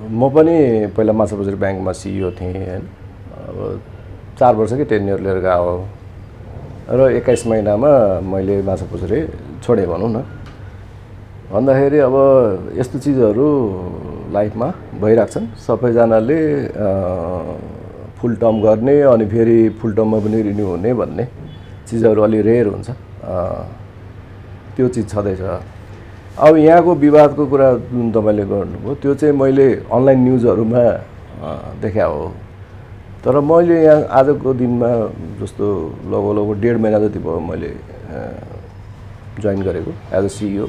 म पनि पहिला माछाबजार ब्याङ्कमा सिइओ थिएँ हैन। अब 4 वर्षकै टेन्युर लिएर गएको र 21 महिनामा मैले माछाबजारै छोडेँ भनौँ न। भन्दाखेरि अब यस्तो चिजहरू लाइफमा भइरहेको छन्। सबैजनाले फुल टर्म गर्ने अनि फेरि फुल टर्ममा पनि रिन्यू हुने भन्ने चिजहरू अलि रेयर हुन्छ। त्यो चिज छँदैछ। अब यहाँको विवादको कुरा जुन तपाईले गर्नुभयो त्यो चाहिँ मैले अनलाइन न्युजहरुमा देख्या हो। तर मैले यहाँ आजको दिनमा जस्तो लगभग 1.5 महिना जति भयो मैले जोइन गरेको एज अ सिइओ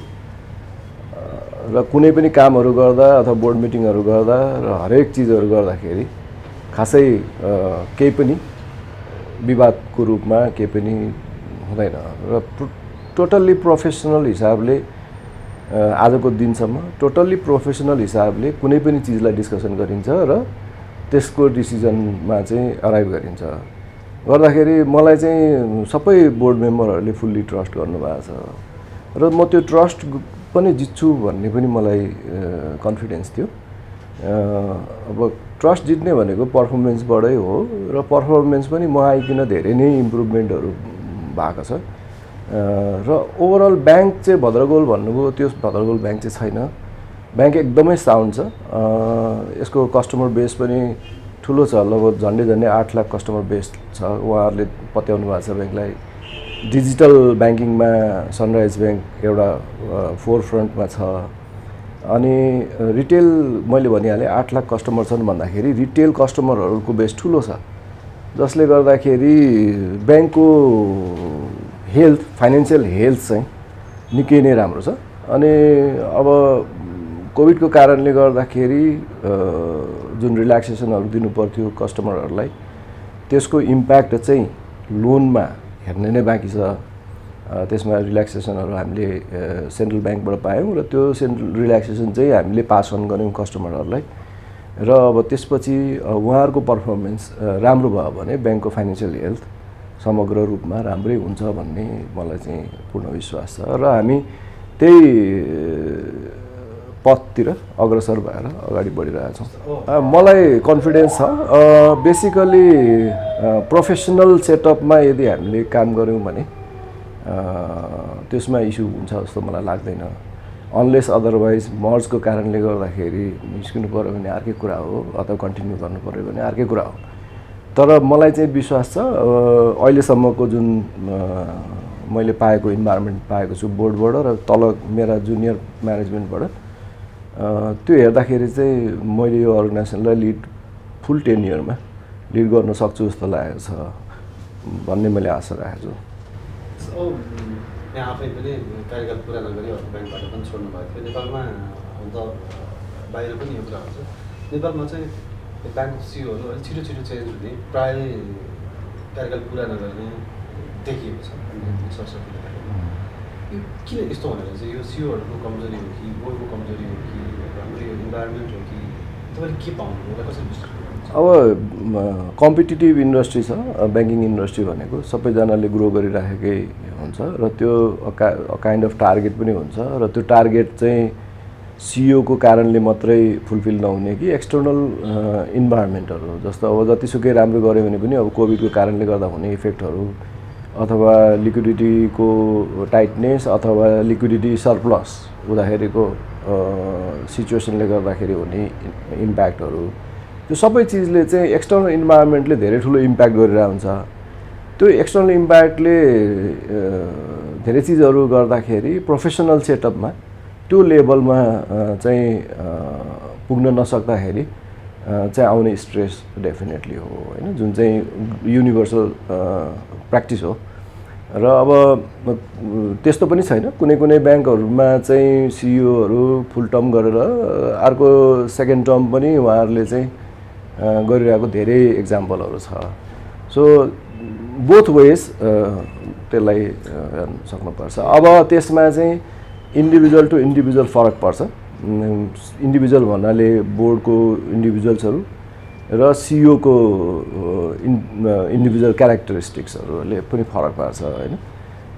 र कुनै पनि कामहरु गर्दा अथवा बोर्ड मिटिङहरु गर्दा र हरेक चीजहरु गर्दाखेरि खासै केही पनि विवादको रूपमा केही पनि हुँदैन र टोटल्ली प्रोफेसनल हिसाबले आजको दिनसम्म टोटल्ली प्रोफेसनल हिसाबले कुनै पनि चीजलाई डिस्कसन गरिन्छ र त्यसको डिसिजनमा चाहिँ अराइभ गरिन्छ। गर्दाखेरि मलाई चाहिँ सबै बोर्ड मेम्बरहरूले फुल्ली ट्रस्ट गर्नुभएको छ र म त्यो ट्रस्ट पनि जित्छु भन्ने पनि मलाई कन्फिडेन्स थियो। अब ट्रस्ट जित्ने भनेको पर्फर्मेन्सबाटै हो र पर्फर्मेन्स पनि म आइकिन धेरै नै इम्प्रुभमेन्टहरु भएको छ र ओभरअल ब्याङ्क चाहिँ भद्रगोल भन्नुभयो त्यो भद्रगोल ब्याङ्क चाहिँ छैन। ब्याङ्क एकदमै साउन्ड छ। यसको कस्टमर बेस पनि ठुलो छ। लगभग झन्डै 8 लाख कस्टमर बेस छ। उहाँहरूले पत्याउनु भएको छ ब्याङ्कलाई। डिजिटल ब्याङ्किङमा सनराइज ब्याङ्क एउटा फोर फ्रन्टमा छ। अनि रिटेल मैले भनिहालेँ 8 लाख कस्टमर छन् भन्दाखेरि रिटेल कस्टमरहरूको बेस ठुलो छ जसले गर्दाखेरि ब्याङ्कको हेल्थ फाइनान्शियल हेल्थ चाहिँ निकै नै राम्रो छ। अनि अब कोभिडको कारणले गर्दाखेरि जुन रिल्याक्सेसनहरु दिनु पर्थ्यो कस्टमरहरूलाई त्यसको इम्प्याक्ट चाहिँ लोनमा हेर्ने नै बाँकी छ। त्यसमा रिल्याक्सेसनहरु हामीले सेन्ट्रल ब्याङ्कबाट पायौं र त्यो सेन्ट्रल रिल्याक्सेसन चाहिँ हामीले पास अन गर्यौं कस्टमरहरूलाई र अब त्यसपछि उहाँहरुको पर्फर्मेन्स राम्रो भयो भने ब्याङ्कको फाइनान्शियल हेल्थ समग्र रूपमा राम्रै हुन्छ भन्ने मलाई चाहिँ पूर्ण विश्वास छ र हामी त्यही पथतिर अग्रसर भएर अगाडि बढिरहेका छौं। मलाई कन्फिडेन्स छ। बेसिकली प्रोफेसनल सेटअपमा यदि हामीले काम गर्यौं भने त्यसमा इस्यु हुन्छ जस्तो मलाई लाग्दैन। अनलेस अदरवाइज मर्जको कारणले गर्दाखेरि निस्किनु पर्यो भने अर्कै कुरा हो अथवा कन्टिन्यू गर्नु पर्यो भने अर्कै कुरा हो। तर मलाई चाहिँ विश्वास छ अहिलेसम्मको जुन मैले पाएको इन्भाइरोमेन्ट पाएको छु बोर्डबाट र तल मेरा जुनियर म्यानेजमेन्टबाट त्यो हेर्दाखेरि चाहिँ मैले यो अर्गनाइजेसनलाई फुल टेन्युरमा लिड गर्न सक्छु जस्तो लागेको छ भन्ने मैले आशा राखेको छु। यहाँ आफै पनि कार्यकाल पुरा नगरी ब्याङ्कबाट पनि छोड्नु भएको थियो। नेपालमा त बाहिर पनि यो कुरा हुन्छ। नेपालमा चाहिँ ब्याङ्कको सिइओहरू अलिक छिटो चेन्ज हुने प्राय कार्यकाल पुरा नगर्ने देखिएको छ। यो किन यस्तो भनेर चाहिँ यो सिइओहरूको कमजोरी हो कि बोर्डको कमजोरी हो कि हाम्रो यो इन्भाइरोमेन्ट हो कि तपाईँले के पाउनु होला कसरी विश्लेषण गर्नुहुन्छ? अब कम्पिटिटिभ इन्डस्ट्री छ ब्याङ्किङ इन्डस्ट्री भनेको सबैजनाले ग्रो गरिराखेकै हुन्छ र त्यो काइन्ड अफ टार्गेट पनि हुन्छ र त्यो टार्गेट चाहिँ सिइओ को कारणले मात्रै फुलफिल नहुने कि एक्सटर्नल इन्भाइरोमेन्टहरु जस्तो अब जतिसुकै राम्रो गर्यो भने पनि अब कोभिडको कारणले गर्दा हुने इफेक्टहरु अथवा लिक्विडिटीको टाइटनेस अथवा लिक्विडिटी सरप्लस हुँदाखेरिको सिचुएसनले गर्दाखेरि हुने इम्प्याक्टहरु त्यो सबै चीजले चाहिँ एक्सटर्नल इन्भाइरोमेन्टले धेरै ठुलो इम्प्याक्ट गरिरहेको हुन्छ। त्यो एक्सटर्नल इम्प्याक्टले धेरै चीजहरु गर्दाखेरि प्रोफेसनल सेटअपमा त्यो लेभलमा चाहिँ पुग्न नसक्दाखेरि चाहिँ आउने स्ट्रेस डेफिनेटली हो हैन जुन चाहिँ युनिभर्सल प्र्याक्टिस हो र अब त्यस्तो पनि छैन। कुनै ब्याङ्कहरुमा चाहिँ सिइओहरु फुल टर्म गरेर अर्को सेकेन्ड टर्म पनि उहाँहरुले चाहिँ गरिरहेको धेरै एक्जाम्पलहरु छ। सो बोथ वेज त्यसलाई हेर्न सक्नुपर्छ। अब त्यसमा चाहिँ इन्डिभिजुअल टु इन्डिभिजुअल फरक पर्छ। इन्डिभिजुअल भन्नाले बोर्डको इन्डिभिजुअल्सहरु र सिइओ को इन्डिभिजुअल क्यारेक्टरिस्टिक्सहरुले पनि फरक पार्छ हैन।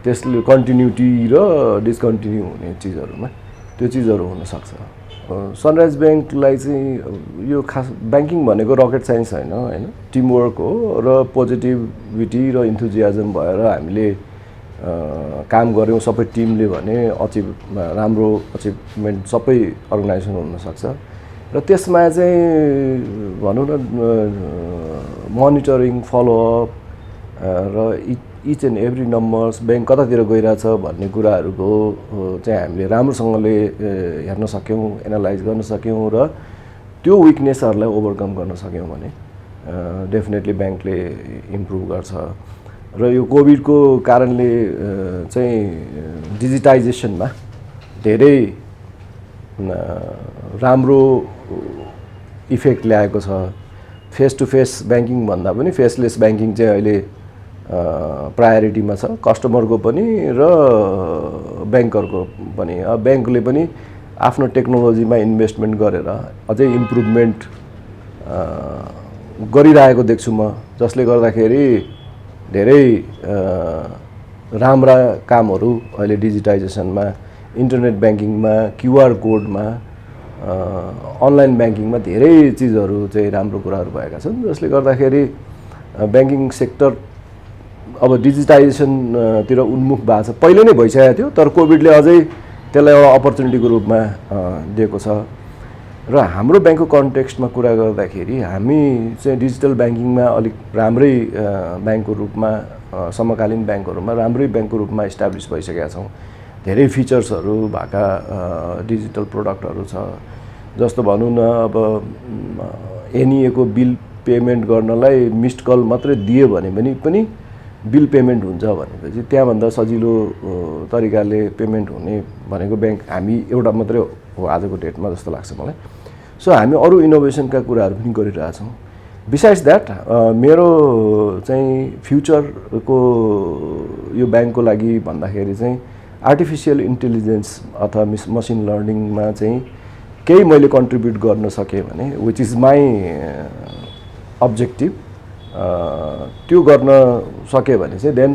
त्यसले कन्टिन्युटी र डिस्कन्टिन्यू हुने चीजहरुमा त्यो चीजहरु हुन सक्छ। सनराइज ब्याङ्कलाई चाहिँ यो खास ब्याङ्किङ भनेको रकेट साइन्स होइन टिमवर्क हो र पोजिटिभिटी र इन्थुजियाजम भएर हामीले काम गऱ्यौँ सबै टिमले भने राम्रो अचिभमेन्ट सबै अर्गनाइजेसन हुनसक्छ र त्यसमा चाहिँ भनौँ न मोनिटरिङ फलोअप र each and every numbers bank कतातिर गइरहेछ भन्ने कुराहरूको चाहिँ हामीले राम्रोसँगले हेर्न सक्यौँ एनालाइज गर्न सक्यौँ र त्यो विकनेसहरूलाई ओभरकम गर्न सक्यौँ भने डेफिनेटली ब्याङ्कले इम्प्रुभ गर्छ र यो कोभिडको कारणले चाहिँ डिजिटाइजेसनमा धेरै राम्रो इफेक्ट ल्याएको छ फेस टु फेस ब्याङ्किङ भन्दा पनि फेसलेस ब्याङ्किङ चाहिँ अहिले प्रायोरिटीमा छ कस्टमरको पनि र ब्याङ्करको पनि ब्याङ्कले पनि आफ्नो टेक्नोलोजीमा इन्भेस्टमेन्ट गरेर अझै इम्प्रुभमेन्ट गरिरहेको देख्छु म जसले गर्दाखेरि धेरै राम्रा कामहरू अहिले डिजिटाइजेसनमा इन्टरनेट ब्याङ्किङमा क्युआर कोडमा अनलाइन ब्याङ्किङमा धेरै चिजहरू चाहिँ राम्रो कुराहरू भएका छन् जसले गर्दाखेरि ब्याङ्किङ सेक्टर अब डिजिटाइजेसनतिर उन्मुख भएको छ पहिले नै भइसकेको थियो तर कोभिडले अझै त्यसलाई एउटा अपर्च्युनिटीको रूपमा दिएको छ र हाम्रो ब्याङ्कको कन्टेक्स्टमा कुरा गर्दाखेरि हामी चाहिँ डिजिटल ब्याङ्किङमा अलिक राम्रै ब्याङ्कको रूपमा समकालीन ब्याङ्कहरूमा राम्रै ब्याङ्कको रूपमा इस्टाब्लिस भइसकेका छौँ धेरै फिचर्सहरू भएका डिजिटल प्रडक्टहरू छ जस्तो भनौँ न अब एनइएको बिल पेमेन्ट गर्नलाई मिस्ड कल मात्रै दियो भने पनि बिल पेमेन्ट हुन्छ भनेपछि त्यहाँभन्दा सजिलो तरिकाले पेमेन्ट हुने भनेको ब्याङ्क हामी एउटा मात्रै हो आजको डेटमा जस्तो लाग्छ मलाई सो हामी अरू इनोभेसनका कुराहरू पनि गरिरहेछौँ बिसाइड्स द्याट मेरो चाहिँ फ्युचरको यो ब्याङ्कको लागि भन्दाखेरि चाहिँ आर्टिफिसियल इन्टेलिजेन्स अथवा मसिन लर्निङमा चाहिँ केही मैले कन्ट्रिब्युट गर्न सकेँ भने विच इज माई अब्जेक्टिभ त्यो गर्न सके भने चाहिँ देन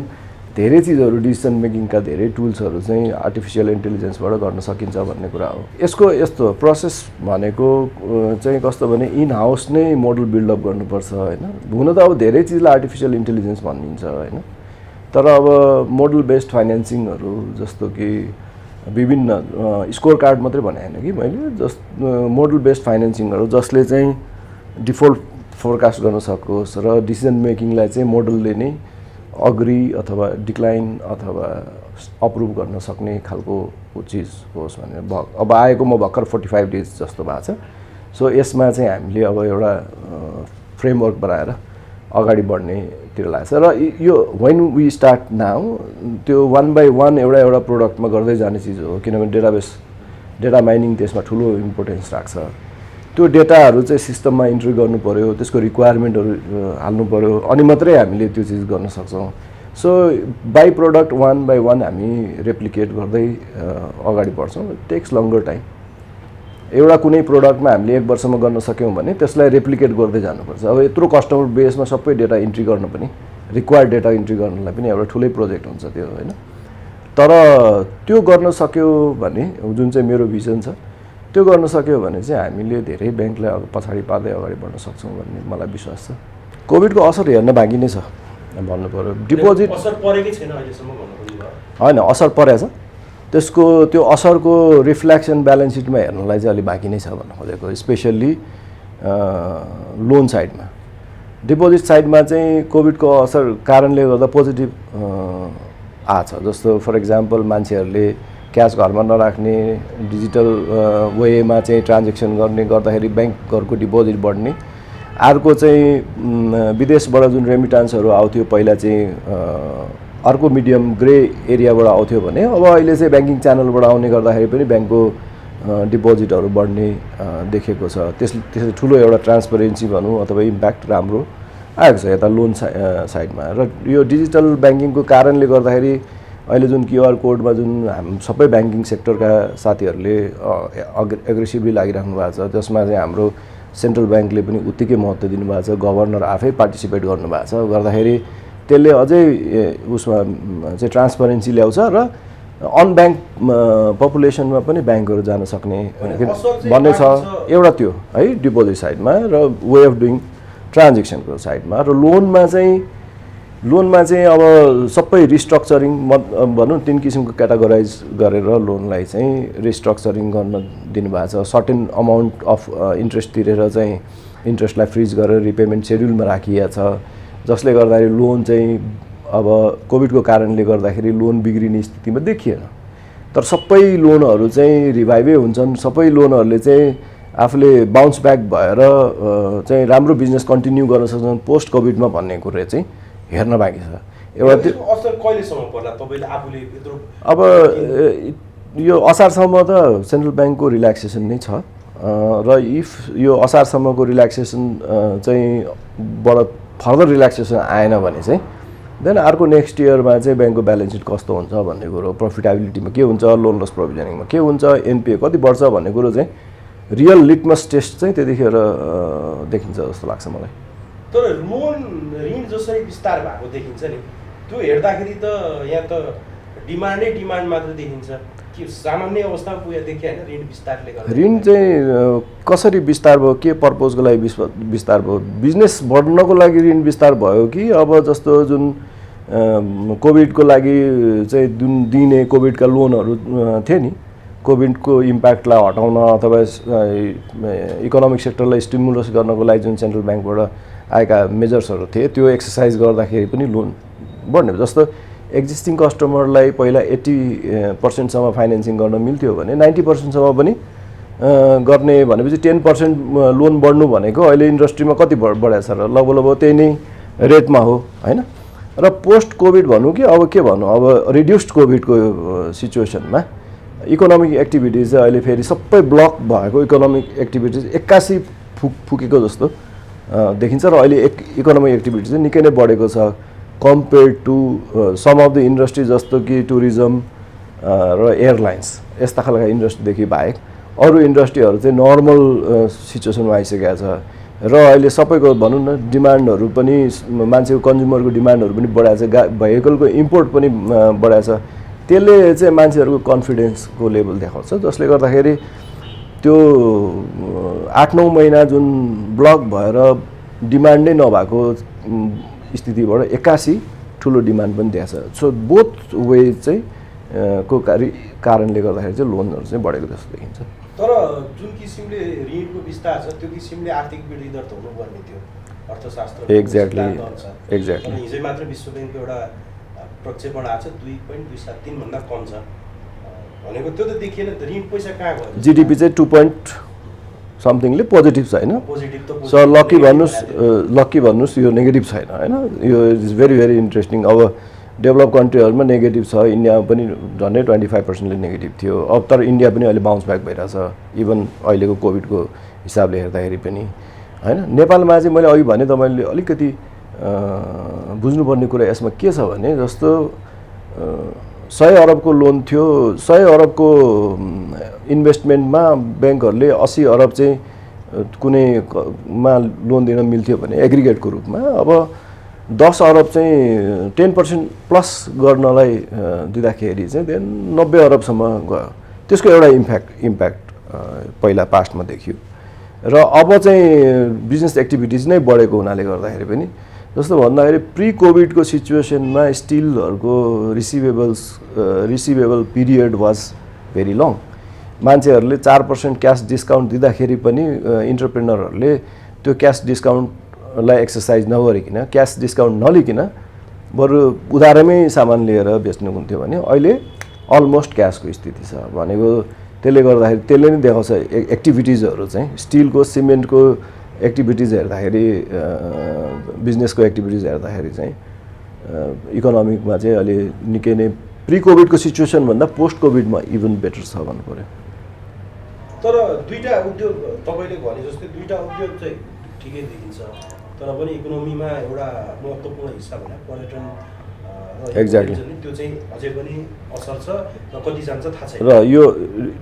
धेरै चिजहरू डिसिसन मेकिङका धेरै टुल्सहरू चाहिँ आर्टिफिसियल इन्टेलिजेन्सबाट गर्न सकिन्छ भन्ने कुरा हो यसको यस्तो प्रोसेस भनेको चाहिँ कस्तो भने इन हाउस नै मोडल बिल्डअप गर्नुपर्छ होइन हुन त अब धेरै चिजलाई आर्टिफिसियल इन्टेलिजेन्स भनिन्छ होइन तर अब मोडल बेस्ड फाइनेन्सिङहरू जस्तो कि विभिन्न स्कोर कार्ड मात्रै भने होइन कि मैले मोडल बेस्ड फाइनेन्सिङहरू जसले चाहिँ डिफल्ट फोरकास्ट गर्न सकोस् र डिसिजन मेकिङलाई चाहिँ मोडलले नै अग्री अथवा डिक्लाइन अथवा अप्रुभ गर्न सक्ने खालको चिज होस् भनेर अब आएको म भर्खर 45 डेज जस्तो भएको छ सो यसमा चाहिँ हामीले अब एउटा फ्रेमवर्क बनाएर अगाडि बढ्नेतिर लाग्छ र यो वेन वी स्टार्ट नाउ त्यो 1 by 1 एउटा प्रोडक्टमा गर्दै जाने चिज हो किनभने डेटा माइनिङ त्यसमा ठुलो इम्पोर्टेन्स राख्छ त्यो डेटाहरू चाहिँ सिस्टममा इन्ट्री गर्नु पर्यो त्यसको रिक्वायरमेन्टहरू हाल्नु पर्यो अनि मात्रै हामीले त्यो चिज गर्न सक्छौँ सो बाई प्रोडक्ट 1 by 1 हामी रेप्लिकेट गर्दै अगाडि बढ्छौँ टेक्स लङ्गर टाइम एउटा कुनै प्रोडक्टमा हामीले 1 वर्षमा गर्न सक्यौँ भने त्यसलाई रेप्लिकेट गर्दै जानुपर्छ अब यत्रो कस्टमर बेसमा सबै डेटा इन्ट्री गर्न पनि रिक्वायर्ड डेटा इन्ट्री गर्नलाई पनि एउटा ठुलै प्रोजेक्ट हुन्छ त्यो होइन तर त्यो गर्न सक्यो भने जुन चाहिँ मेरो भिजन छ त्यो गर्न सक्यो भने चाहिँ हामीले धेरै ब्याङ्कलाई अब पछाडि पार्दै अगाडि बढ्न सक्छौँ भन्ने मलाई विश्वास छ कोभिडको असर हेर्न बाँकी नै छ भन्नु पर्यो डिपोजिट असर परेकै छैन अहिलेसम्म भन्नु होइन असर परेछ त्यसको त्यो असरको रिफ्लेक्सन ब्यालेन्स सिटमा हेर्नलाई चाहिँ अलिक बाँकी नै छ भन्नु खोजेको स्पेसल्ली लोन साइडमा डिपोजिट साइडमा चाहिँ कोभिडको असर कारणले गर्दा पोजिटिभ आछ जस्तो फर इक्जाम्पल मान्छेहरूले क्यास घरमा नराख्ने डिजिटल वेमा चाहिँ ट्रान्जेक्सन गर्ने गर्दाखेरि ब्याङ्कहरूको डिपोजिट बढ्ने अर्को चाहिँ विदेशबाट जुन रेमिटान्सहरू आउँथ्यो पहिला चाहिँ अर्को मिडियम ग्रे एरियाबाट आउँथ्यो भने अब अहिले चाहिँ ब्याङ्किङ च्यानलबाट आउने गर्दाखेरि पनि ब्याङ्कको डिपोजिटहरू बढ्ने देखेको छ त्यसले ठुलो एउटा ट्रान्सपरेन्सी भनौँ अथवा इम्प्याक्ट राम्रो आएको छ यता लोन साइडमा र यो डिजिटल ब्याङ्किङको कारणले गर्दाखेरि अहिले जुन क्युआर कोडमा जुन सबै ब्याङ्किङ सेक्टरका साथीहरूले एग्रेसिभली लागिराख्नु भएको छ जसमा चाहिँ हाम्रो सेन्ट्रल ब्याङ्कले पनि उत्तिकै महत्त्व दिनुभएको छ गभर्नर आफै पार्टिसिपेट गर्नुभएको छ गर्दाखेरि त्यसले अझै उसमा चाहिँ ट्रान्सपरेन्सी ल्याउँछ र अनब्याङ्क पपुलेसनमा पनि ब्याङ्कहरू जान सक्ने भन्ने छ एउटा त्यो है डिपोजिट साइडमा र वे अफ डुइङ ट्रान्जेक्सनको साइडमा र लोनमा चाहिँ अब सबै रिस्ट्रक्चरिङ भनौँ 3 किसिमको क्याटेगोराइज गरेर लोनलाई चाहिँ रिस्ट्रक्चरिङ गर्न दिनुभएको छ सर्टेन अमाउन्ट अफ इन्ट्रेस्ट तिरेर चाहिँ इन्ट्रेस्टलाई फ्रिज गरेर रिपेमेन्ट सेड्युलमा राखिएको छ जसले गर्दाखेरि लोन चाहिँ अब कोभिडको कारणले गर्दाखेरि लोन बिग्रिने स्थितिमा देखिएन तर सबै लोनहरू चाहिँ रिभाइभै हुन्छन् सबै लोनहरूले चाहिँ आफूले बाउन्स ब्याक भएर चाहिँ राम्रो बिजनेस कन्टिन्यू गर्न सक्छन् पोस्ट कोभिडमा भन्ने कुरा चाहिँ हेर्न बाँकी छ एउटा असर कहिलेसम्म पर्ला तपाईले आफूले यत्रो अब यो असारसम्म त सेन्ट्रल ब्याङ्कको रिल्याक्सेसन नै छ र इफ यो असारसम्मको रिल्याक्सेसन चाहिँ बाट फर्दर रिल्याक्सेसन आएन भने चाहिँ देन अर्को नेक्स्ट इयरमा चाहिँ ब्याङ्कको ब्यालेन्स सिट कस्तो हुन्छ भन्ने कुरो प्रफिटेबिलिटीमा के हुन्छ लोन लस प्रोभिजनिङमा के हुन्छ एनपिए कति बढ्छ भन्ने कुरो चाहिँ रियल लिटमस टेस्ट चाहिँ त्यतिखेर देखिन्छ जस्तो लाग्छ मलाई तर लोन ऋण जसरी विस्तार भएको देखिन्छ नि त्यो हेर्दाखेरि त यहाँ त डिमान्ड मात्र देखिन्छ कि सामान्य अवस्थामा पुगेको देखियो हैन ऋण विस्तारले गर्दा ऋण चाहिँ कसरी विस्तार भयो के पर्पजको लागि विस्तार भयो बिजनेस बढ्नको लागि ऋण विस्तार भयो कि अब जस्तो जुन कोभिडको लागि चाहिँ जुन दिने कोभिडका लोनहरू थिए नि कोभिडको इम्प्याक्टलाई हटाउन अथवा इकोनोमिक सेक्टरलाई स्टिमुलस गर्नको लागि जुन सेन्ट्रल ब्याङ्कबाट आएका मेजर्सहरू थिए त्यो एक्सर्साइज गर्दाखेरि पनि लोन बढ्ने जस्तो एक्जिस्टिङ कस्टमरलाई पहिला 80% फाइनेन्सिङ गर्न मिल्थ्यो भने 90% पनि गर्ने भनेपछि 10% लोन बढ्नु भनेको अहिले इन्डस्ट्रीमा कति बढेको छ र लगभग त्यही नै रेटमा हो हैन र पोस्ट कोभिड भनौँ कि अब के भनौँ अब रिड्युस्ड कोभिडको सिचुएसनमा इकोनोमिक एक्टिभिटिज चाहिँ अहिले फेरि सबै ब्लक भएको इकोनोमिक एक्टिभिटिज 81 फुकेको जस्तो देखिन्छ र अहिले इकोनोमिक एक्टिभिटी चाहिँ निकै नै बढेको छ compare to some of the industry जस्तो कि टुरिज्म र एयरलाइन्स यस्ता खालका इन्डस्ट्रीदेखि बाहेक अरू इन्डस्ट्रीहरू चाहिँ नर्मल सिचुएसनमा आइसकेको छ र अहिले सबैको भनौँ न डिमान्डहरू पनि मान्छेको कन्ज्युमरको डिमान्डहरू पनि बढाएको छ भेहिकलको इम्पोर्ट पनि बढाएको छ त्यसले चाहिँ मान्छेहरूको कन्फिडेन्सको लेभल देखाउँछ जसले गर्दाखेरि त्यो 8-9 महिना जुन ब्लक भएर डिमान्डै नभएको स्थितिबाट 81 ठुलो डिमान्ड पनि दिएको छ सो बोथ वे चाहिँ को कारणले गर्दाखेरि चाहिँ लोनहरू चाहिँ बढेको जस्तो देखिन्छ तर जुन किसिमले ऋणको विस्तार छ त्यो किसिमले आर्थिक वृद्धि दर त हुनुपर्ने थियो अर्थशास्त्र एक्ज्याक्टली हिजै मात्र विश्व ब्याङ्कको एउटा प्रक्षेपण आएको छ 2.273 भन्दा कम छ भनेको त्यो त देखिएन त ऋण पैसा कहाँ गयो जिडिपी चाहिँ 2 समथिङले पोजिटिभ छ हैन सो लकी भन्नुस् यो नेगेटिभ छैन हैन यो इज भेरी भेरी इन्ट्रेस्टिङ अब डेभलप कन्ट्रीहरूमा नेगेटिभ छ इन्डियामा पनि झन्डै 25% नेगेटिभ थियो अब तर इन्डिया पनि अहिले बाउन्स ब्याक भइरहेछ इभन अहिलेको कोभिडको हिसाबले हेर्दाखेरि पनि हैन नेपालमा चाहिँ मैले अघि भने तपाईँले अलिकति बुझ्नुपर्ने कुरा यसमा के छ भने जस्तो 100 अरबको लोन थियो 100 अरबको इन्भेस्टमेन्टमा ब्याङ्कहरूले 80 अरब चाहिँ कुनैमा लोन दिन मिल्थ्यो भने एग्रिगेटको रूपमा अब 10 अरब चाहिँ 10% प्लस गर्नलाई दिँदाखेरि चाहिँ देन 90 अरबसम्म गयो त्यसको एउटा इम्प्याक्ट पहिला पास्टमा देखियो र अब चाहिँ बिजनेस एक्टिभिटिज नै बढेको हुनाले गर्दाखेरि पनि जस्तो भन्दाखेरि प्री कोभिडको सिचुएसनमा स्टिलहरूको receivable period was very long मान्छेहरूले 4% क्यास डिस्काउन्ट दिँदाखेरि पनि इन्टरप्रेनरहरूले त्यो क्यास डिस्काउन्टलाई एक्सर्साइज नगरिकन क्यास डिस्काउन्ट नलिकन बरु उधारमै सामान लिएर बेच्नु हुन्थ्यो भने अहिले अलमोस्ट क्यासको स्थिति छ भनेको त्यसले गर्दाखेरि त्यसले नै देखाउँछ एक्टिभिटिजहरू चाहिँ स्टिलको सिमेन्टको एक्टिभिटिज हेर्दाखेरि बिजनेसको एक्टिभिटिज हेर्दाखेरि चाहिँ इकोनोमिकमा चाहिँ अहिले निकै नै प्री कोभिडको सिचुएसन भन्दा पोस्ट कोभिडमा इभन बेटर छ भन्नु पर्यो तर दुईटा उद्योग तपाईले भने जस्तै दुईटा उद्योग चाहिँ ठिकै देखिन्छ तर पनि इकोनोमीमा एउटा महत्त्वपूर्ण हिस्सा भने पर्यटन एक्ज्याक्टली त्यो चाहिँ अझै पनि असर छ र कति जान्छ थाहा छैन र यो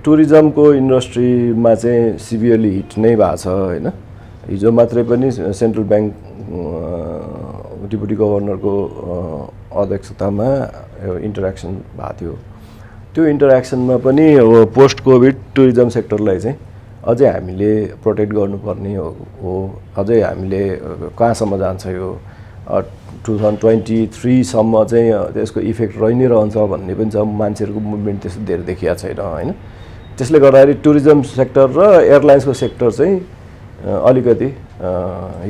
टुरिज्मको इन्डस्ट्रीमा चाहिँ सिभियरली हिट नै भएको छ हैन हिजो मात्रै पनि सेन्ट्रल ब्याङ्क डिप्युटी गभर्नरको अध्यक्षतामा इन्टरेक्सन भएको थियो त्यो इन्टरेक्सनमा पनि अब पोस्ट कोभिड टुरिज्म सेक्टरलाई चाहिँ अझै हामीले प्रोटेक्ट गर्नुपर्ने हो अझै हामीले कहाँसम्म जान्छ यो 2023सम्म चाहिँ त्यसको इफेक्ट रहि नै रहन्छ भन्ने पनि छ मान्छेहरूको मुभमेन्ट त्यस्तो धेरै देखिएको छैन होइन त्यसले गर्दाखेरि टुरिज्म सेक्टर र एयरलाइन्सको सेक्टर चाहिँ अलिकति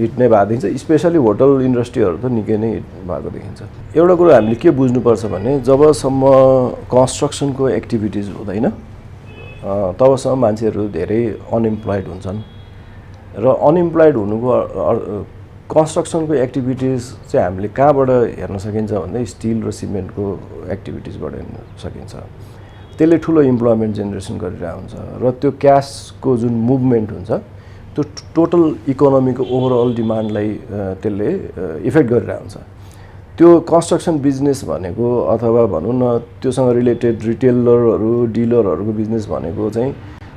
हिट नै भएको देखिन्छ स्पेसली होटल इन्डस्ट्रीहरू त निकै नै हिट भएको देखिन्छ एउटा कुरो हामीले के बुझ्नुपर्छ भने जबसम्म कन्स्ट्रक्सनको एक्टिभिटिज हुँदैन तबसम्म मान्छेहरू धेरै अनइम्प्लोइड हुन्छन् र अनइम्प्लोइड हुनुको कन्स्ट्रक्सनको एक्टिभिटिज चाहिँ हामीले कहाँबाट हेर्न सकिन्छ भन्दा स्टिल र सिमेन्टको एक्टिभिटिजबाट हेर्न सकिन्छ त्यसले ठुलो इम्प्लोइमेन्ट जेनेरेसन गरिरहेको हुन्छ र त्यो क्यासको जुन मुभमेन्ट हुन्छ त्यो टोटल इकोनोमीको ओभरअल डिमान्डलाई त्यसले इफेक्ट गरिरहेको हुन्छ त्यो कन्स्ट्रक्सन बिजनेस भनेको अथवा भनौँ न त्योसँग रिलेटेड रिटेलरहरू डिलरहरूको बिजनेस भनेको चाहिँ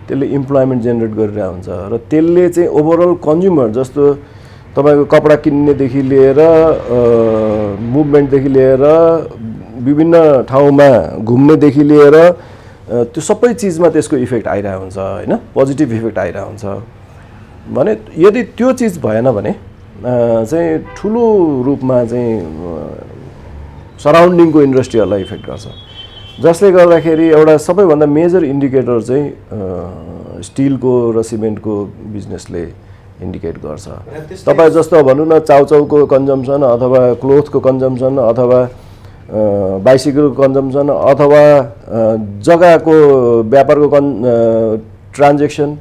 त्यसले इम्प्लोइमेन्ट जेनेरेट गरिरहेको हुन्छ र त्यसले चाहिँ ओभरअल कन्ज्युमर जस्तो तपाईँको कपडा किन्नेदेखि लिएर मुभमेन्टदेखि लिएर विभिन्न ठाउँमा घुम्नेदेखि लिएर त्यो सबै चिजमा त्यसको इफेक्ट आइरहेको हुन्छ होइन पोजिटिभ इफेक्ट आइरहेको हुन्छ भने यदि त्यो चिज भएन भने चाहिँ ठुलो रूपमा चाहिँ सराउन्डिङको इन्डस्ट्रीहरूलाई इफेक्ट गर्छ जसले गर्दाखेरि एउटा सबैभन्दा मेजर इन्डिकेटर चाहिँ स्टिलको र सिमेन्टको बिजनेसले इन्डिकेट गर्छ तपाईँ जस्तो भनौँ न चाउचाउको कन्जम्सन अथवा क्लोथको कन्जम्सन अथवा बाइसिकलको कन्जम्सन अथवा जग्गाको व्यापारको ट्रान्जेक्सन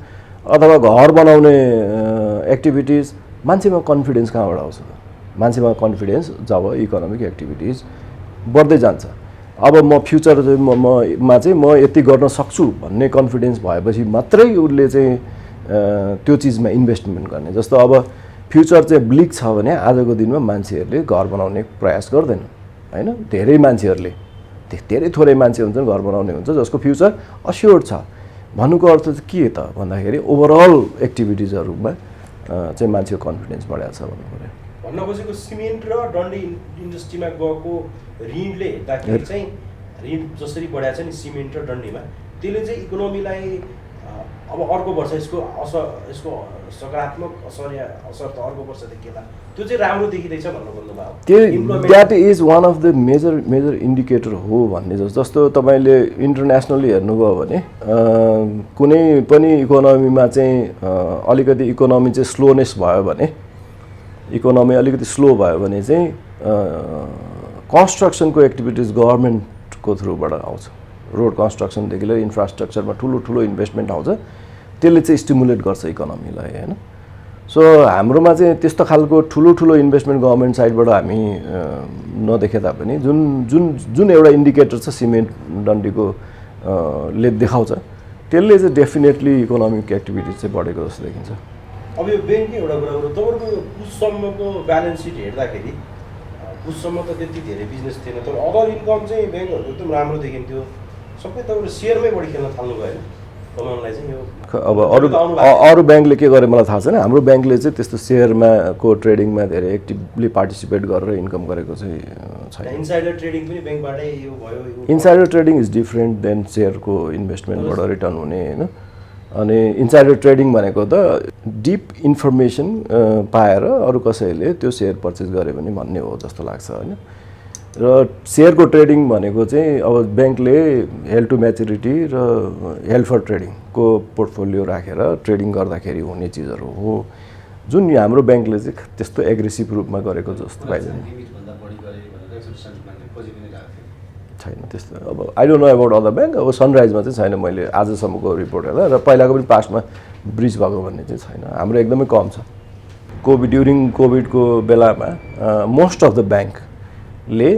अथवा घर बनाउने एक्टिभिटिज मान्छेमा कन्फिडेन्स कहाँबाट आउँछ मान्छेमा कन्फिडेन्स जब इकोनोमिक एक्टिभिटिज बढ्दै जान्छ अब म फ्युचर चाहिँ मा चाहिँ म यति गर्न सक्छु भन्ने कन्फिडेन्स भएपछि मात्रै उसले चाहिँ त्यो चिजमा इन्भेस्टमेन्ट गर्ने जस्तो अब फ्युचर चाहिँ ब्लिक छ भने आजको दिनमा मान्छेहरूले घर बनाउने प्रयास गर्दैन हैन धेरै मान्छेहरूले धेरै थोरै मान्छे हुन्छन् घर बनाउने हुन्छ जसको फ्युचर अस्योर्ड छ भन्नुको अर्थ चाहिँ के त भन्दाखेरि ओभरअल एक्टिभिटिजहरूमा चाहिँ मान्छेको कन्फिडेन्स बढाएको छ भन्नु पर्यो भन्न खोजेको सिमेन्ट र डन्डी इन्डस्ट्रीमा गएको ऋणले हेर्दाखेरि चाहिँ ऋण जसरी बढाएको छ नि सिमेन्ट र डन्डीमा त्यसले चाहिँ इकोनोमीलाई अब अर्को वर्ष यसको सकारात्मक असर या असर त अर्को वर्ष देखिएला त्यो चाहिँ राम्रो देखिँदैछ भन्नु खोज्नुभयो त्यो that is one of the major indicator हो भन्ने जस्तो तपाईँले इन्टरनेसनली हेर्नुभयो भने कुनै पनि इकोनोमीमा चाहिँ अलिकति इकोनोमी चाहिँ स्लोनेस भयो भने इकोनोमी अलिकति स्लो भयो भने चाहिँ कन्स्ट्रक्सनको एक्टिभिटिज गभर्मेन्टको थ्रुबाट आउँछ रोड कन्स्ट्रक्सनदेखि लिएर इन्फ्रास्ट्रक्चरमा ठुलो इन्भेस्टमेन्ट आउँछ त्यसले चाहिँ स्टिमुलेट गर्छ इकोनोमीलाई होइन सो हाम्रोमा चाहिँ त्यस्तो खालको ठुलो इन्भेस्टमेन्ट गभर्मेन्ट साइडबाट हामी नदेखे तापनि जुन एउटा इन्डिकेटर छ सिमेन्ट डन्डीको ले देखाउँछ त्यसले चाहिँ डेफिनेटली इकोनोमिक एक्टिभिटिज चाहिँ बढेको जस्तो देखिन्छ अब यो ब्याङ्ककै एउटा कुरा गरौँ तपाईँको पुससम्मको ब्यालेन्स सिट हेर्दाखेरि पुससम्म त त्यति धेरै बिजनेस थिएन तर अदर इन्कम चाहिँ ब्याङ्कहरूको एकदम राम्रो देखिन्थ्यो सबै तपाईँहरू सेयरमै बढी खेल्न थाल्नु भयो कमाउनलाई चाहिँ यो अब अरू ब्याङ्कले के गरे मलाई थाहा छैन हाम्रो ब्याङ्कले चाहिँ त्यस्तो सेयरमा को ट्रेडिङमा धेरै एक्टिभली पार्टिसिपेट गरेर इन्कम गरेको चाहिँ छैन इनसाइडर ट्रेडिङ पनि ब्याङ्कबाटै यो भयो insider trading is different than सेयरको इन्भेस्टमेन्टबाट रिटर्न हुने होइन अनि इनसाइडर ट्रेडिङ भनेको त डिप इन्फर्मेसन पाएर अरू कसैले त्यो सेयर पर्चेस गर्यो भने भन्ने हो जस्तो लाग्छ होइन र सेयरको ट्रेडिङ भनेको चाहिँ अब ब्याङ्कले हेल्ड टु म्याच्युरिटी र हेल्ड फर ट्रेडिङको पोर्टफोलियो राखेर ट्रेडिङ गर्दाखेरि हुने चिजहरू हो जुन हाम्रो ब्याङ्कले चाहिँ त्यस्तो एग्रेसिभ रूपमा गरेको जस्तो पाइँदैन छैन त्यस्तो अब I don't know about other bank अब सनराइजमा चाहिँ छैन मैले आजसम्मको रिपोर्ट हेर्दा र पहिलाको पनि पास्टमा ब्रिज भएको भन्ने चाहिँ छैन हाम्रो एकदमै कम छ ड्युरिङ कोभिडको बेलामा मोस्ट अफ द ब्याङ्कले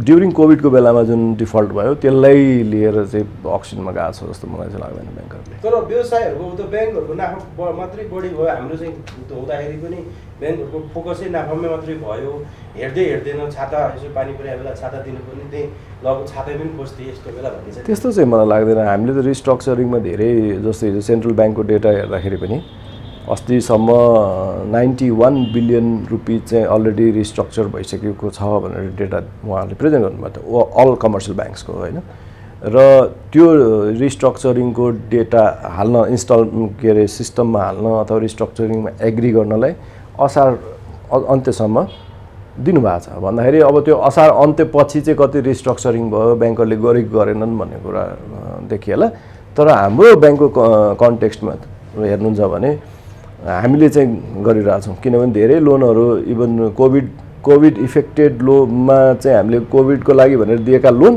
ड्युरिङ कोभिडको बेलामा जुन डिफल्ट भयो त्यसलाई लिएर चाहिँ अक्सनमा गएको छ जस्तो मलाई चाहिँ लाग्दैन ब्याङ्कहरूले तर व्यवसायहरूको त ब्याङ्कहरूको नाफा मात्रै बढी भयो हाम्रो चाहिँ हुँदाखेरि पनि ब्याङ्कहरूको फोकसै नाफामै मात्रै भयो हेर्दैन छाता यसो पानी परेको बेला छाता दिनुपर्ने त्यही लगभग छाता पनि खोज्थे यस्तो बेला भन्ने चाहिँ त्यस्तो चाहिँ मलाई लाग्दैन हामीले त रिस्ट्रक्चरिङमा धेरै जस्तै सेन्ट्रल ब्याङ्कको डेटा हेर्दाखेरि पनि अस्तिसम्म 91 बिलियन रुपिज चाहिँ अलरेडी रिस्ट्रक्चर भइसकेको छ भनेर डेटा उहाँहरूले प्रेजेन्ट गर्नुभएको थियो अल कमर्सियल ब्याङ्क्सको होइन र त्यो रिस्ट्रक्चरिङको डेटा हाल्न इन्स्टल के अरे सिस्टममा हाल्न अथवा रिस्ट्रक्चरिङमा एग्री गर्नलाई असार अन्त्यसम्म दिनुभएको छ भन्दाखेरि अब त्यो असार अन्त्यपछि चाहिँ कति रिस्ट्रक्चरिङ भयो ब्याङ्कहरूले गरेनन् भन्ने कुरा देखिएला। तर हाम्रो ब्याङ्कको कन्टेक्स्टमा हेर्नुहुन्छ भने हामीले चाहिँ गरिरहेछौँ, किनभने धेरै लोनहरू इभन कोभिड इफेक्टेड लोनमा चाहिँ हामीले कोभिडको लागि भनेर दिएका लोन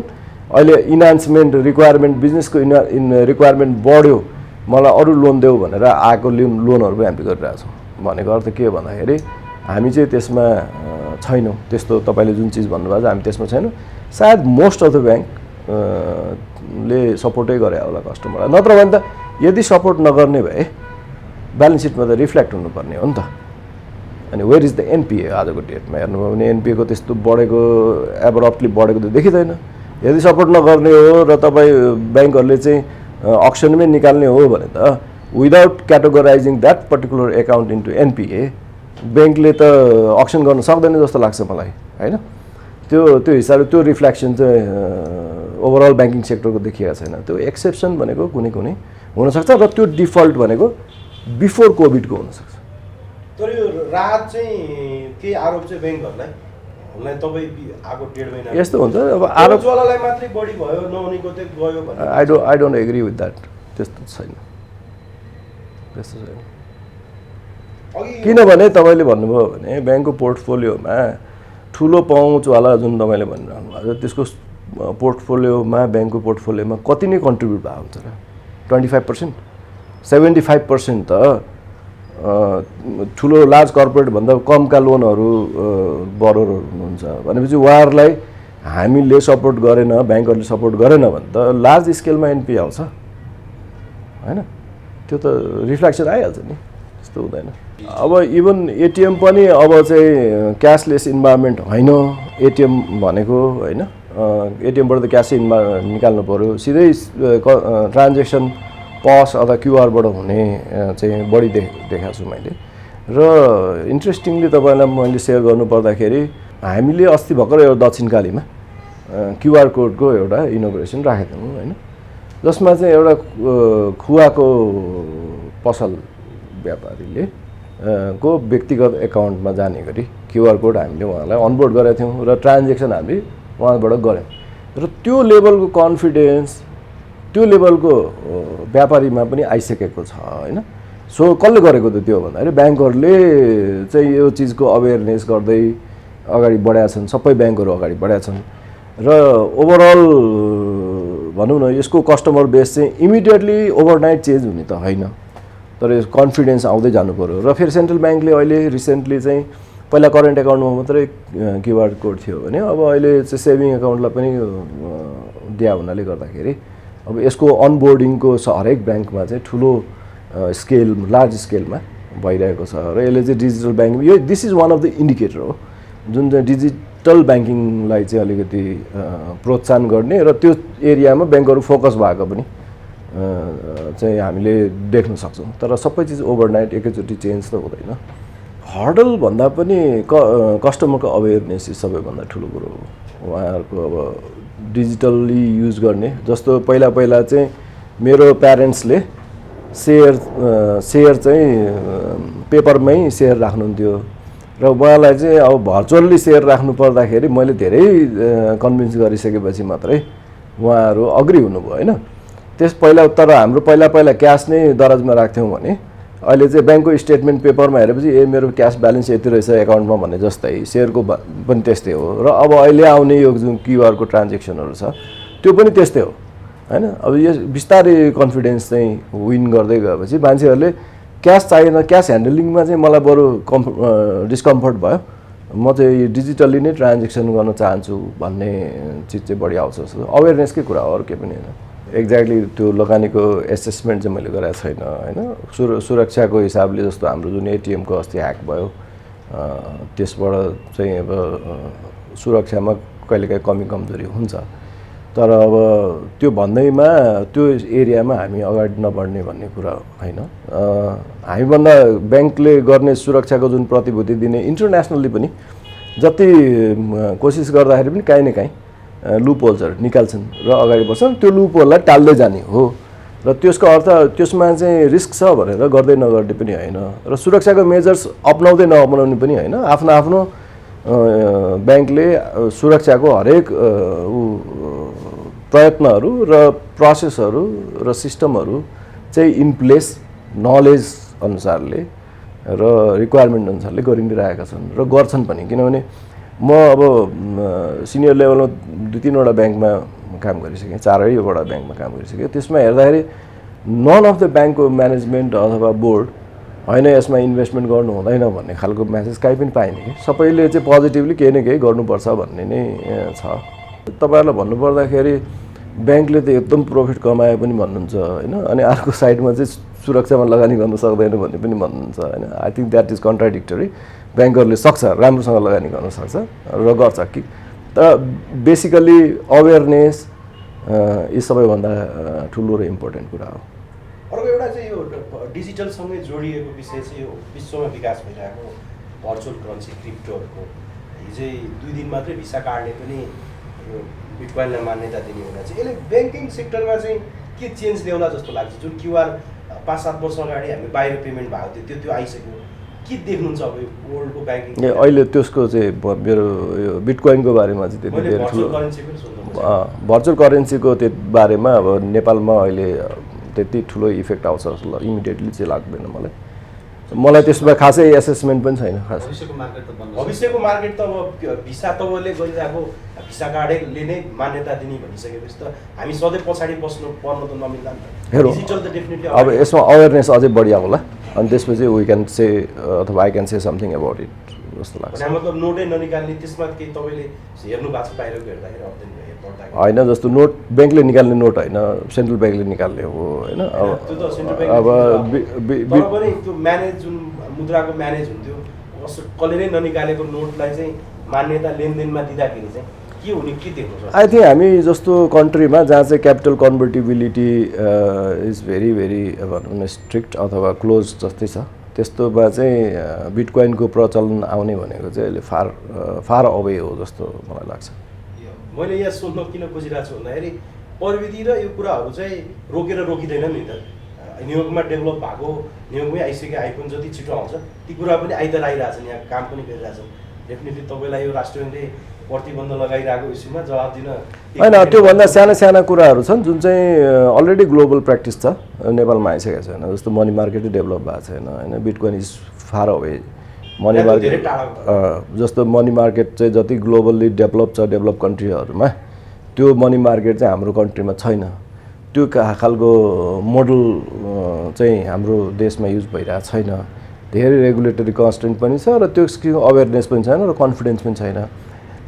अहिले इन्हान्समेन्ट रिक्वायरमेन्ट बिजनेसको रिक्वायरमेन्ट बढ्यो मलाई अरू लोन देऊ भनेर आएको लोनहरू पनि हामीले गरिरहेछौँ। भनेको अर्थ के हो भन्दाखेरि हामी चाहिँ त्यसमा छैनौँ। त्यस्तो तपाईँले जुन चिज भन्नुभएको छ हामी त्यसमा छैनौँ। सायद मोस्ट अफ द ब्याङ्कले सपोर्टै गरे होला कस्टमरलाई, नत्र भने त यदि सपोर्ट नगर्ने भए ब्यालेन्स सिटमा त रिफ्लेक्ट हुनुपर्ने हो नि त। अनि वेयर इज द एनपिए आजको डेटमा हेर्नुभयो भने एनपिएको त्यस्तो बढेको एब्रप्टली बढेको त देखिँदैन। यदि सपोर्ट नगर्ने हो र तपाईँ ब्याङ्कहरूले चाहिँ अक्सनमै निकाल्ने हो भने त without categorising that particular account into NPA ब्याङ्कले त अक्सन गर्न सक्दैन जस्तो लाग्छ मलाई होइन। त्यो हिसाबले त्यो रिफ्लेक्सन चाहिँ ओभरअल ब्याङ्किङ सेक्टरको देखिएको छैन। त्यो एक्सेप्सन भनेको कुनै हुनसक्छ र त्यो डिफल्ट भनेको बिफोर कोभिडको हुनसक्छ। तर यो राहत चाहिँ के आरोप चाहिँ ब्याङ्कहरूलाई तपाईँ आएको 1.5 महिना यस्तो हुन्छ। अब आरोपवालालाई मात्रै बढी भयो नहुनेको चाहिँ गयो भने I don't agree with that. त्यस्तो छैन। किनभने तपाईँले भन्नुभयो भने ब्याङ्कको पोर्टफोलियोमा ठुलो पहुँचवाला जुन तपाईँले भनिरहनु भएको छ त्यसको पोर्टफोलियोमा ब्याङ्कको पोर्टफोलियोमा कति नै कन्ट्रिब्युट भएको हुन्छ र 25%, 75% त ठुलो लार्ज कर्पोरेटभन्दा कमका लोनहरू बरोरहरू हुनुहुन्छ भनेपछि उहाँहरूलाई हामीले सपोर्ट गरेन, ब्याङ्कहरूले सपोर्ट गरेन भने त लार्ज स्केलमा एनपी आउँछ होइन। त्यो त रिफ्लेक्सन आइहाल्छ नि, त्यस्तो हुँदैन। अब इभन एटिएम पनि अब चाहिँ क्यासलेस इन्भाइरोमेन्ट होइन एटिएम भनेको होइन। एटिएमबाट त क्यासै निकाल्नु पऱ्यो, सिधै ट्रान्जेक्सन पस अथवा क्युआरबाट हुने चाहिँ बढी देखाएको छु मैले। र इन्ट्रेस्टिङली तपाईँलाई मैले सेयर गर्नुपर्दाखेरि हामीले अस्ति भर्खर एउटा दक्षिणकालीमा क्युआर कोडको एउटा इनोग्रेसन राखेको थियौँ होइन, जसमा चाहिँ एउटा खुवाको पसल व्यापारीले को व्यक्तिगत एकाउन्टमा जाने गरी क्युआर कोड हामीले उहाँलाई अनबोर्ड गरेका थियौँ र ट्रान्जेक्सन हामीले उहाँबाट गऱ्यौँ। र त्यो लेभलको कन्फिडेन्स त्यो लेभलको व्यापारीमा पनि आइसकेको छ होइन। सो कसले गरेको त त्यो भन्दाखेरि ब्याङ्कहरूले चाहिँ यो चिजको अवेरनेस गर्दै अगाडि बढाएका छन्, सबै ब्याङ्कहरू अगाडि बढाएका छन्। र ओभरअल भनौँ न यसको कस्टमर बेस चाहिँ इमिडिएटली ओभरनाइट चेन्ज हुने त होइन, तर यो कन्फिडेन्स आउँदै जानु पऱ्यो। र फेरि सेन्ट्रल ब्याङ्कले अहिले रिसेन्टली चाहिँ पहिला करेन्ट एकाउन्टमा मात्रै क्युआर कोड थियो भने अब अहिले चाहिँ सेभिङ एकाउन्टलाई पनि दिया हुनाले गर्दाखेरि अब यसको अनबोर्डिङको हरेक ब्याङ्कमा चाहिँ ठुलो स्केल लार्ज स्केलमा भइरहेको छ। र यसले चाहिँ डिजिटल ब्याङ्किङ यो this is one of the indicator हो जुन चाहिँ डिजिटल ब्याङ्किङलाई चाहिँ अलिकति प्रोत्साहन गर्ने र त्यो एरियामा ब्याङ्कहरू फोकस भएको पनि चाहिँ हामीले देख्न सक्छौँ। तर सबै चिज ओभरनाइट एकैचोटि चेन्ज त हुँदैन। हर्डल भन्दा पनि कस्टमरको अवेरनेस सबैभन्दा ठुलो कुरो हो। उहाँहरूको अब डिजिटल्ली युज गर्ने जस्तो पहिला चाहिँ मेरो प्यारेन्ट्सले सेयर चाहिँ पेपरमै सेयर राख्नुहुन्थ्यो र उहाँलाई चाहिँ अब भर्चुअल्ली सेयर राख्नु पर्दाखेरि मैले धेरै कन्भिन्स गरिसकेपछि मात्रै उहाँहरू अग्री हुनुभयो होइन। त्यस पहिला तर हाम्रो पहिला क्यास नै दराजमा राख्थ्यौँ भने अहिले चाहिँ ब्याङ्कको स्टेटमेन्ट पेपरमा हेरेपछि मेरो क्यास ब्यालेन्स यति रहेछ एकाउन्टमा भन्ने जस्तै सेयरको पनि त्यस्तै हो। र अब अहिले आउने यो जुन क्युआरको ट्रान्जेक्सनहरू छ त्यो पनि त्यस्तै हो होइन। अब यो बिस्तारै कन्फिडेन्स चाहिँ विन गर्दै गएपछि मान्छेहरूले क्यास चाहिएन, क्यास ह्यान्डलिङमा चाहिँ मलाई बरु डिस्कम्फर्ट भयो, म चाहिँ डिजिटल्ली नै ट्रान्जेक्सन गर्न चाहन्छु भन्ने चिज चाहिँ बढी आउँछ जस्तो अवेरनेसकै कुरा हो, अरू केही पनि होइन। एक्ज्याक्टली त्यो लगानीको एसेसमेन्ट चाहिँ मैले गरेको छैन होइन। सुरक्षाको हिसाबले जस्तो हाम्रो जुन एटिएमको अस्ति ह्याक भयो त्यसबाट चाहिँ अब सुरक्षामा कहिलेकाहीँ कमी कमजोरी हुन्छ, तर अब त्यो भन्दैमा त्यो एरियामा हामी अगाडि नबढ्ने भन्ने कुरा होइन। हामीभन्दा ब्याङ्कले गर्ने सुरक्षाको जुन प्रतिभूति दिने इन्टरनेसनल्ली पनि जति कोसिस गर्दाखेरि पनि काहीँ न काहीँ लुप होल्सहरू निकाल्छन् र अगाडि बढ्छन्, त्यो लुप होललाई टाल्दै जाने हो। र त्यसको अर्थ त्यसमा चाहिँ रिस्क छ भनेर गर्दै नगर्ने पनि होइन, र सुरक्षाको मेजर्स अपनाउँदै नअपनाउने पनि होइन। आफ्नो आफ्नो ब्याङ्कले सुरक्षाको हरेक प्रयत्नहरू र प्रोसेसहरू र सिस्टमहरू चाहिँ इन प्लेस नलेज अनुसारले र रिक्वायरमेन्ट अनुसारले गरि नै रहेका छन् र गर्छन् पनि। किनभने म अब सिनियर लेभलमा 2-3वटा ब्याङ्कमा काम गरिसकेँ, 4वटा ब्याङ्कमा काम गरिसकेँ। त्यसमा हेर्दाखेरि नन अफ द ब्याङ्कको म्यानेजमेन्ट अथवा बोर्ड होइन यसमा इन्भेस्टमेन्ट गर्नु हुँदैन भन्ने खालको म्यासेज कहीँ पनि पाइने कि सबैले चाहिँ पोजिटिभली केही न केही गर्नुपर्छ भन्ने नै छ। तपाईँहरूलाई भन्नुपर्दाखेरि ब्याङ्कले त एकदम प्रफिट कमाए पनि भन्नुहुन्छ होइन, अनि अर्को साइडमा चाहिँ सुरक्षामा लगानी गर्न सक्दैन भन्ने पनि भन्नुहुन्छ होइन। I think that is contradictory. ब्याङ्करले सक्छ, राम्रोसँग लगानी गर्न सक्छ र गर्छ कि, तर बेसिकली अवेरनेस यी सबैभन्दा ठुलो र इम्पोर्टेन्ट कुरा हो। अर्को एउटा चाहिँ यो डिजिटलसँगै जोडिएको विषय चाहिँ यो विश्वमा विकास भइरहेको भर्चुअल करेन्सी क्रिप्टोहरूको। हिजै 2 दिन मात्रै भिसा कार्डले पनि यो बिटकोइनलाई मान्यता दिने हुँदा चाहिँ यसले ब्याङ्किङ सेक्टरमा चाहिँ के चेन्ज ल्याउला जस्तो लाग्छ? जुन क्युआर 5-7 वर्ष अगाडि हामी बाहिर पेमेन्ट भएको थियो त्यो आइसक्यो, के देख्नुहुन्छ अब यो वर्ल्डको ब्याङ्किङ? अहिले त्यसको चाहिँ मेरो यो बिटकोइनको बारेमा चाहिँ त्यति धेरै ठुलो भर्चुअल करेन्सीको त्यो बारेमा अब नेपालमा अहिले त्यति ठुलो इफेक्ट आउँछ जस्तो इमिडिएटली चाहिँ लाग्दैन मलाई त्यसमा खासै एसेसमेन्ट पनि छैन। खास भविष्यको मार्केट त अब भिसा तपाईँले गरिरहेको भिसा कार्डले नै मान्यता दिने भनिसकेपछि त हामी सधैँ पछाडि बस्नु पर्नु त नमिल्ला नि त। हेरौँ डिजिटल त डेफिनेटली अब यसमा अवेरनेस अझै बढिया होला, अनि त्यसपछि वी क्यान से अथवा I can say something about it जस्तो लाग्छ। मतलब नोटै ननिकाल्ने त्यसमा केही तपाईँले हेर्नु भएको छ बाहिरको हेर्दाखेरि अध्ययन होइन, जस्तो नोट ब्याङ्कले निकाल्ने नोट होइन, सेन्ट्रल ब्याङ्कले निकाल्ने हो होइन। अब पनि त्यो म्यानेज जुन मुद्राको म्यानेज हुन्थ्यो कसले नै ननिकालेको नोटलाई चाहिँ मान्यता लेनदेनमा दिँदाखेरि चाहिँ के हुने के देख्नु? आई थिङ्क हामी जस्तो कन्ट्रीमा जहाँ चाहिँ क्यापिटल कन्भर्टिबिलिटी इज भेरी भेरी भनौँ न स्ट्रिक्ट अथवा क्लोज जस्तै छ, त्यस्तोमा चाहिँ बिटकोइनको प्रचलन आउने भनेको चाहिँ अहिले फार अवे हो जस्तो मलाई लाग्छ। मैले यहाँ सोध्न किन खोजिरहेको छु भन्दाखेरि प्रविधि र यो कुराहरू चाहिँ रोकेर रोकिँदैन नि त। न्युयोर्कमा डेभलप भएको, न्युयोर्कमै आइसकेको आइफोन जति छिटो आउँछ ती कुरा पनि आइतर आइरहेछन्, यहाँ काम पनि गरिरहेछन्। डेफिनेटली तपाईँलाई यो राष्ट्र ब्याङ्कले प्रतिबन्ध लगाइरहेको इस्युमा जवाब दिन होइन, त्योभन्दा साना कुराहरू छन् जुन चाहिँ अलरेडी ग्लोबल प्र्याक्टिस छ, नेपालमा आइसकेको छैन। जस्तो मनी मार्केटै डेभलप भएको छैन होइन, bitcoin is far away. Money market जस्तो मनी मार्केट चाहिँ जति ग्लोबल्ली डेभलप छ डेभलप कन्ट्रीहरूमा, त्यो मनी मार्केट चाहिँ हाम्रो कन्ट्रीमा छैन। त्यो खालको मोडल चाहिँ हाम्रो देशमा युज भइरहेको छैन। धेरै रेगुलेटरी कन्स्टेन्ट पनि छ र त्यसको अवेरनेस पनि छैन र कन्फिडेन्स पनि छैन।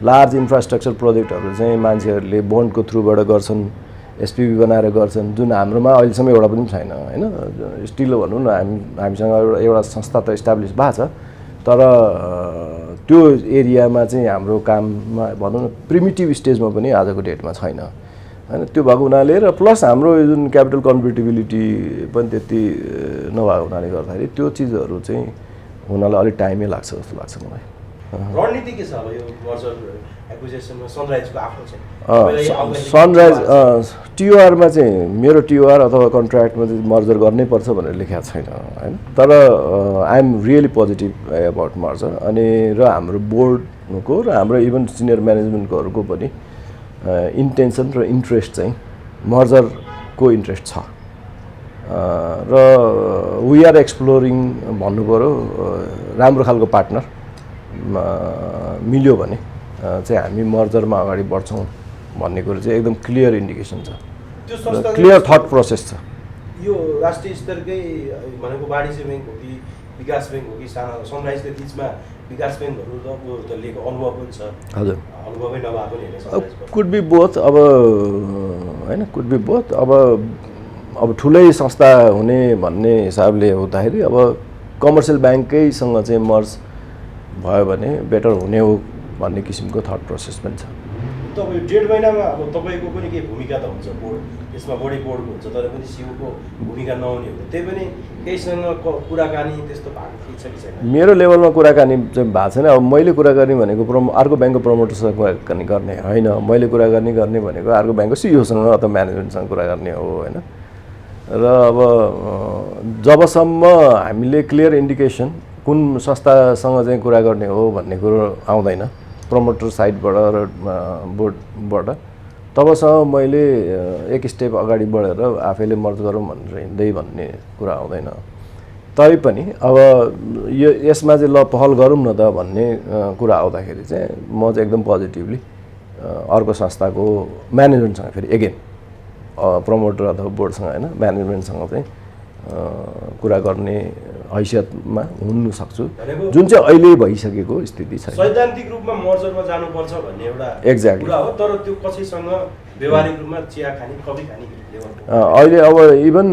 लार्ज इन्फ्रास्ट्रक्चर प्रोजेक्टहरू चाहिँ मान्छेहरूले बोन्डको थ्रुबाट गर्छन्, एसपिबी बनाएर गर्छन्, जुन हाम्रोमा अहिलेसम्म एउटा पनि छैन होइन। स्टिल भनौँ न हामीसँग एउटा संस्था त इस्टाब्लिस भएको छ, तर त्यो एरियामा चाहिँ हाम्रो काममा भनौँ न प्रिमिटिभ स्टेजमा पनि आजको डेटमा छैन होइन। त्यो भएको हुनाले र प्लस हाम्रो जुन क्यापिटल कन्भर्टिबिलिटी पनि त्यति नभएको हुनाले गर्दाखेरि त्यो चिजहरू चाहिँ हुनलाई अलिक टाइमै लाग्छ जस्तो लाग्छ मलाई। रणनीति के छ अब यो मर्जर एक्विजिसनमा सनराइजको आफ्नो चाहिँ? सनराइज टिओआरमा चाहिँ मेरो टिओआर अथवा कन्ट्र्याक्टमा चाहिँ मर्जर गर्नै पर्छ भनेर लेखेको छैन होइन, तर I am really positive about merger. अनि र हाम्रो बोर्डको र हाम्रो इभन सिनियर म्यानेजमेन्टकोहरूको पनि इन्टेन्सन र इन्ट्रेस्ट चाहिँ मर्जरको इन्ट्रेस्ट छ र वी आर एक्सप्लोरिङ भन्नु पऱ्यो। राम्रो खालको पार्टनर मिल्यो भने चाहिँ हामी मर्जरमा अगाडि बढ्छौँ भन्ने कुरो चाहिँ एकदम क्लियर इन्डिकेसन छ, क्लियर थट प्रोसेस छ। यो राष्ट्रिय स्तरकै भनेको वाणिज्य ब्याङ्क हो कि विकास ब्याङ्क हो कि साना सनराइजको बिचमा विकास ब्याङ्कहरू त लिएको अनुभव पनि छ? हजुर, अनुभवै नभए पनि कुड बी बोथ। अब होइन, कुड बी बोथ। अब ठुलै संस्था हुने भन्ने हिसाबले हुँदाखेरि अब कमर्सियल ब्याङ्कैसँग चाहिँ मर्ज भयो भने बेटर हुने हो भन्ने किसिमको थट प्रोसेस पनि छ। तपाईँ 1.5 महिनामा अब तपाईँको पनि केही भूमिका त हुन्छ, बोर्ड यसमा बढी बोर्डको हुन्छ, तर पनि सिओको भूमिका नहुने हुन्छ, त्यही पनि केहीसँग कुराकानी त्यस्तो भएको छ कि छैन? मेरो लेभलमा कुराकानी चाहिँ भएको छैन। अब मैले कुराकानी भनेको अर्को ब्याङ्कको प्रमोटरसँग कुराकानी गर्ने होइन, मैले कुराकानी गर्ने भनेको अर्को ब्याङ्कको सिइओसँग अथवा म्यानेजमेन्टसँग कुरा गर्ने हो होइन। र अब जबसम्म हामीले क्लियर इन्डिकेसन कुन संस्थासँग चाहिँ कुरा गर्ने हो भन्ने कुरो आउँदैन प्रमोटर साइडबाट र बोर्डबाट, तबसम्म मैले एक स्टेप अगाडि बढेर आफैले मर्ज गरौँ भनेर हिँड्दै भन्ने कुरा आउँदैन। तैपनि अब यसमा चाहिँ ल पहल गरौँ न त भन्ने कुरा आउँदाखेरि चाहिँ म चाहिँ एकदम पोजिटिभली अर्को संस्थाको म्यानेजमेन्टसँग फेरि एगेन प्रमोटर अथवा बोर्डसँग होइन म्यानेजमेन्टसँग चाहिँ कुरा गर्ने हैसियतमा हुन सक्छु, जुन चाहिँ अहिले भइसकेको स्थिति छ। सैद्धान्तिक रूपमा मर्जरमा जानुपर्छ भन्ने एउटा एक्ज्याक्टली कुरा हो, तर त्यो कसैसँग व्यवहारिक रूपमा चिया खाने कफी खाने अहिले अब इभन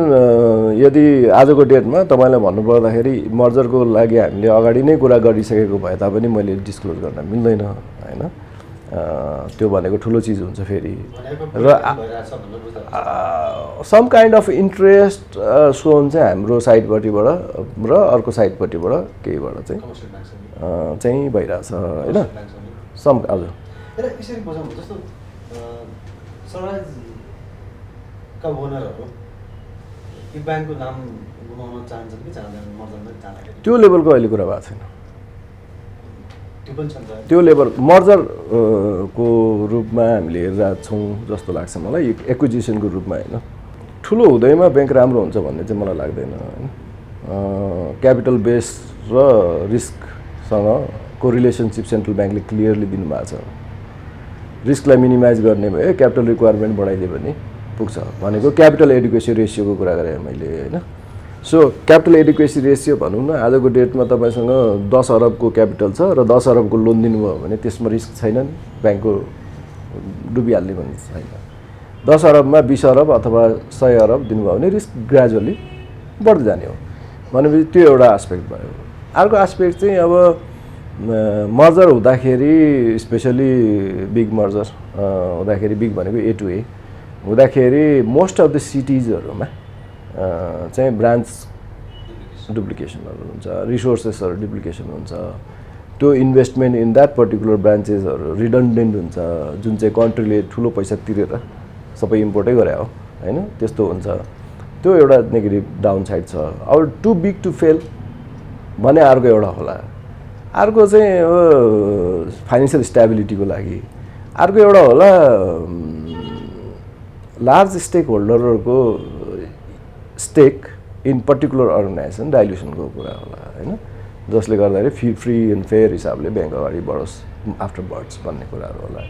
यदि आजको डेटमा तपाईँलाई भन्नुपर्दाखेरि मर्जरको लागि हामीले अगाडि नै कुरा गरिसकेको भए तापनि मैले डिस्क्लोज गर्न मिल्दैन होइन। त्यो भनेको ठुलो चिज हुन्छ फेरि, र सम काइन्ड अफ इन्ट्रेस्ट सोन चाहिँ हाम्रो साइडपट्टिबाट र अर्को साइडपट्टिबाट केहीबाट चाहिँ भइरहेछ होइन। सम हजुर यसरी बुझाउनु जस्तो सनराइजका ओनरहरू यो ब्याङ्कको नाम गुमाउन चाहन्छन् कि चाहँदैनन् मर्जरमा जाँदाखेरि? त्यो लेभलको अहिले कुरा भएको छैन। त्यो पनि छ त्यो लेभल मर्जर को रूपमा हामीले हेरिरहेको छौँ जस्तो लाग्छ मलाई, एक्विजिसनको रूपमा होइन। ठुलो हुँदैमा ब्याङ्क राम्रो हुन्छ भन्ने चाहिँ मलाई लाग्दैन होइन। क्यापिटल बेस र रिस्कसँग को रिलेसनसिप सेन्ट्रल ब्याङ्कले क्लियरली दिनुभएको छ। रिस्कलाई मिनिमाइज गर्ने भए क्यापिटल रिक्वायरमेन्ट बढाइदियो भने पुग्छ भनेको क्यापिटल एडुकेसी रेसियोको कुरा गरेँ मैले होइन। सो क्यापिटल एडुकेसी रेसियो भनौँ न, आजको डेटमा तपाईँसँग 10 अरबको क्यापिटल छ र 10 अरबको लोन दिनुभयो भने त्यसमा रिस्क छैन नि, ब्याङ्कको डुबिहाल्ने भन्ने छैन। 10 अरबमा 20 अरब अथवा 100 अरब दिनुभयो भने रिस्क ग्रेजुअली बढ्दै जाने हो भनेपछि त्यो एउटा एस्पेक्ट भयो। अर्को एस्पेक्ट चाहिँ अब मर्जर हुँदाखेरि स्पेसली बिग मर्जर हुँदाखेरि, बिग भनेको A to A हुँदाखेरि मोस्ट अफ द सिटिजहरूमा चाहिँ ब्रान्च डुप्लिकेसनहरू हुन्छ, रिसोर्सेसहरू डुप्लिकेसन हुन्छ, त्यो इन्भेस्टमेन्ट इन द्याट पर्टिकुलर ब्रान्चेसहरू रिडन्डेन्ट हुन्छ, जुन चाहिँ कन्ट्रीले ठुलो पैसा तिरेर सबै इम्पोर्टै गरे हो होइन, त्यस्तो हुन्छ। त्यो एउटा नेगेटिभ डाउन साइड छ। अब टु बिग टु फेल भने अर्को एउटा होला, अर्को चाहिँ अब फाइनेन्सियल स्टेबिलिटीको लागि, अर्को एउटा होला लार्ज स्टेक होल्डरहरूको स्टेक इन पर्टिकुलर अर्गनाइजेसन डाइल्युसनको कुरा होला होइन, जसले गर्दाखेरि फ्री एन्ड फेयर हिसाबले ब्याङ्क अगाडि बढोस् आफ्टर बर्ड्स भन्ने कुराहरू होला।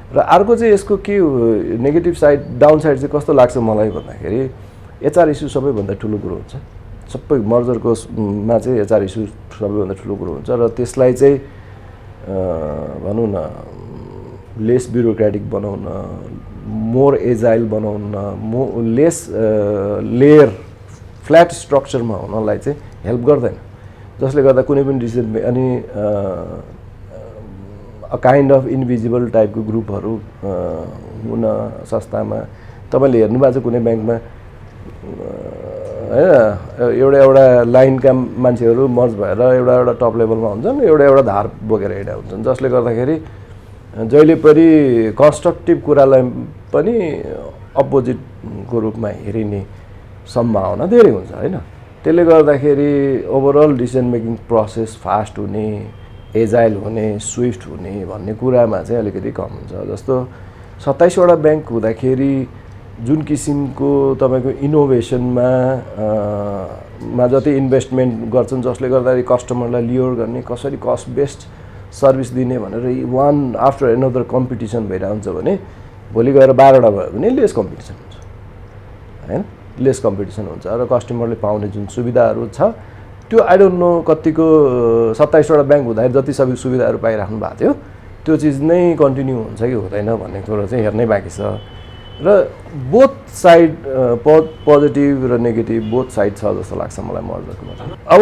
र अर्को चाहिँ यसको के नेगेटिभ साइड डाउन साइड चाहिँ कस्तो लाग्छ मलाई भन्दाखेरि HR इस्यु सबैभन्दा ठुलो कुरो हुन्छ। सबै मर्जरको मा चाहिँ HR इस्यु सबैभन्दा ठुलो कुरो हुन्छ र त्यसलाई चाहिँ भनौँ न लेस ब्युरोक्रेटिक बनाउन, मोर एजाइल बनाउन, लेस लेयर फ्ल्याट स्ट्रक्चरमा हुनलाई चाहिँ हेल्प गर्दैन, जसले गर्दा कुनै पनि डिसिजन अनि अ काइन्ड अफ इन्भिजिबल टाइपको ग्रुपहरू हुन संस्थामा तपाईँले हेर्नुभएको छ कुनै ब्याङ्कमा होइन, एउटा लाइनका मान्छेहरू मर्ज भएर एउटा टप लेभलमा हुन्छन्, एउटा धार बोकेर हिँडेका हुन्छन्, जसले गर्दाखेरि जहिले पनि कन्स्ट्रक्टिभ कुरालाई पनि अपोजिटको रूपमा हेरिने सम्भावना धेरै हुन्छ होइन। त्यसले गर्दाखेरि overall decision making process fast हुने, एजाइल हुने, स्विफ्ट हुने भन्ने कुरामा चाहिँ अलिकति कम हुन्छ। जस्तो 27 वटा ब्याङ्क हुँदाखेरि जुन किसिमको तपाईँको इनोभेसनमा जति इन्भेस्टमेन्ट गर्छन्, जसले गर्दाखेरि कस्टमरलाई लियर गर्ने, कसरी कस्ट बेस्ड सर्भिस दिने भनेर वान आफ्टर एनदर कम्पिटिसन भइरहेको हुन्छ भने भोलि गएर 12वटा भयो भने लेस कम्पिटिसन हुन्छ होइन, लेस कम्पिटिसन हुन्छ र कस्टमरले पाउने जुन सुविधाहरू छ त्यो आई डोन्ट नो कतिको 27 वटा ब्याङ्क हुँदाखेरि जति सबै सुविधाहरू पाइराख्नु भएको थियो त्यो चिज नै कन्टिन्यू हुन्छ कि हुँदैन भन्ने कुरो चाहिँ हेर्नै बाँकी छ। र बोथ साइड पोजिटिभ र नेगेटिभ बोथ साइड छ जस्तो लाग्छ मलाई मर्जरमा। अब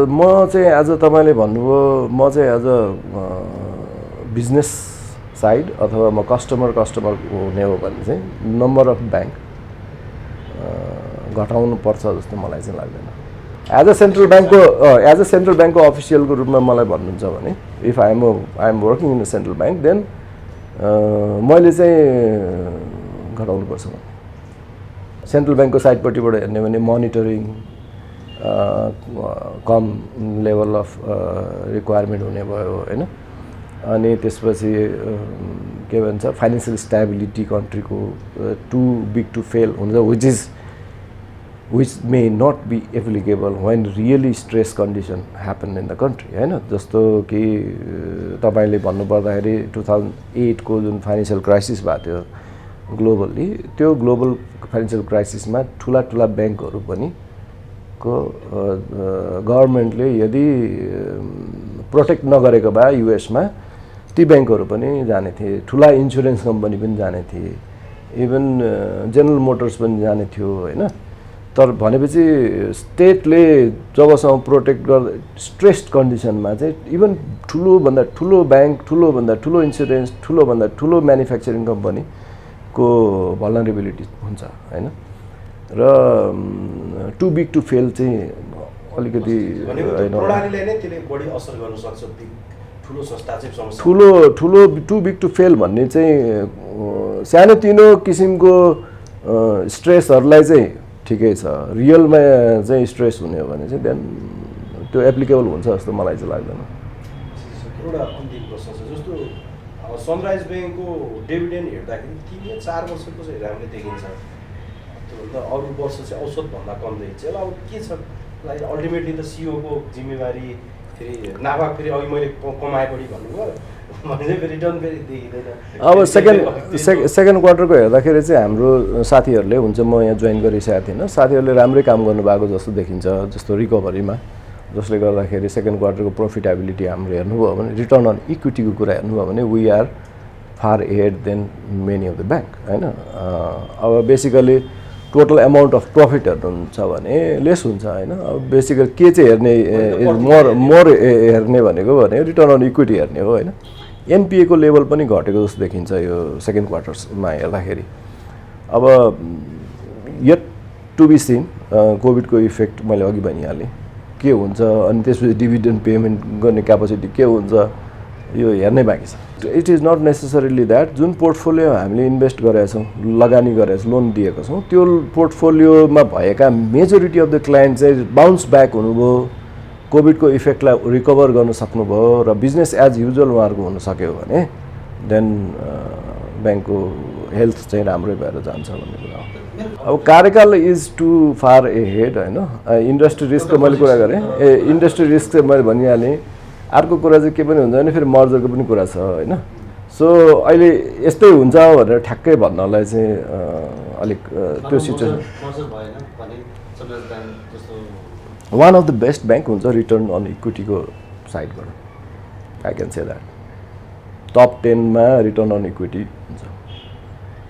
म चाहिँ आज तपाईँले भन्नुभयो म चाहिँ एज अ बिजनेस साइड अथवा म कस्टमर हुने हो भने चाहिँ नम्बर अफ ब्याङ्क घटाउनु पर्छ जस्तो मलाई चाहिँ लाग्दैन। एज अ सेन्ट्रल ब्याङ्कको अफिसियलको रूपमा मलाई भन्नुहुन्छ भने if I am working in a central bank then मैले चाहिँ घटाउनुपर्छ। सेन्ट्रल ब्याङ्कको साइडपट्टिबाट हेर्ने भने मोनिटरिङ कम लेभल अफ रिक्वायरमेन्ट हुने भयो होइन। अनि त्यसपछि के भन्छ फाइनेन्सियल स्टेबिलिटी कन्ट्रीको टु बिग टु फेल हुन्छ which may not be applicable when really stress condition happen in the country हैन। जस्तो कि तपाईले भन्नुपर्दाखेरि 2008 को जुन फाइनेन्शियल क्राइसिस भएको थियो ग्लोबली, त्यो ग्लोबल फाइनेन्शियल क्राइसिसमा ठुला ब्याङ्कहरू पनि को गभर्नमेन्टले यदि प्रोटेक्ट नगरेको भए युएसमा ती ब्याङ्कहरू पनि जाने थिए, ठुला इन्सुरेन्स कम्पनी पनि जाने थिए, इभन जेनरल मोटर्स पनि जाने थियो होइन। तर भनेपछि स्टेटले जबसम्म प्रोटेक्ट गर्दा स्ट्रेस्ड कन्डिसनमा चाहिँ इभन ठुलोभन्दा ठुलो ब्याङ्क, ठुलोभन्दा ठुलो इन्सुरेन्स, ठुलोभन्दा ठुलो म्यानुफ्याक्चरिङ कम्पनीको भल्नरेबिलिटी हुन्छ होइन। र टु बिग टु फेल चाहिँ अलिकति प्रणालीले नै त्यसले बढी असर गर्न सक्छ। ठुलो संस्था चाहिँ समस्या ठुलो टु बिग टु फेल भन्ने चाहिँ सानोतिनो किसिमको स्ट्रेसहरूलाई चाहिँ ठिकै छ, रियलमा चाहिँ स्ट्रेस हुने हो भने चाहिँ देन त्यो एप्लिकेबल हुन्छ जस्तो मलाई चाहिँ लाग्दैन। एउटा अन्तिम प्रश्न छ, जस्तो सनराइज ब्याङ्कको डिभिडेन्ड हेर्दाखेरि 3 या 4 वर्षको चाहिँ राम्रो देखिन्छ, त्योभन्दा अरू वर्ष चाहिँ औसतभन्दा कम देखिन्छ। अब के छ अल्टिमेटली त सिओको जिम्मेवारी, फेरि नाफा फेरि अघि मैले कमाए बढी भन्नुभयो भने चाहिँ रिटर्न फेरि देखिँदैन। अब सेकेन्ड क्वार्टरको हेर्दाखेरि चाहिँ हाम्रो साथीहरूले हुन्छ, म यहाँ जोइन गरिसकेको थिइनँ, साथीहरूले राम्रै काम गर्नुभएको जस्तो देखिन्छ। जस्तो रिकभरीमा, जसले गर्दाखेरि सेकेन्ड क्वार्टरको प्रफिटेबिलिटी हाम्रो हेर्नुभयो भने, रिटर्न अन इक्विटीको कुरा हेर्नुभयो भने we are far ahead than many of the bank होइन। अब basically total amount of profit हेर्नुहुन्छ भने लेस हुन्छ होइन। अब बेसिकली के चाहिँ हेर्ने मोर हेर्ने भनेको रिटर्न अन इक्विटी हेर्ने हो होइन। एनपिएको लेभल पनि घटेको जस्तो देखिन्छ यो सेकेन्ड क्वार्टरमा हेर्दाखेरि। अब येट टु बी सिन कोभिडको इफेक्ट मैले अघि भनिहालेँ के हुन्छ, अनि त्यसपछि डिभिडेन्ड पेमेन्ट गर्ने क्यापेसिटी के हुन्छ यो हेर्नै बाँकी छ। It is not necessarily that जुन पोर्टफोलियो हामीले इन्भेस्ट गरेका छौँ, लगानी गरेका छौँ, लोन दिएका छौँ, त्यो पोर्टफोलियोमा भएका मेजोरिटी अफ द क्लाइन्ट चाहिँ बााउन्स ब्याक हुनुभयो, कोभिडको इफेक्टलाई रिकभर गर्न सक्नुभयो र बिजनेस एज युजुअल उहाँहरूको हुन सक्यो भने देन ब्याङ्कको हेल्थ चाहिँ राम्रै भएर जान्छ भन्ने कुरा हो। अब कार्यकाल इज टु फार एहेड होइन। इन्डस्ट्री रिस्कको मैले कुरा गरेँ, इन्डस्ट्री रिस्क चाहिँ मैले भनिहालेँ। अर्को कुरा चाहिँ के पनि हुन्छ भने फेरि मर्जरको पनि कुरा छ होइन। सो अहिले यस्तै हुन्छ भनेर ठ्याक्कै भन्नलाई चाहिँ अलिक त्यो situation one of the best bank हुन्छ रिटर्न अन इक्विटीको साइडबाट, I can say that top 10 मा रिटर्न अन इक्विटी हुन्छ।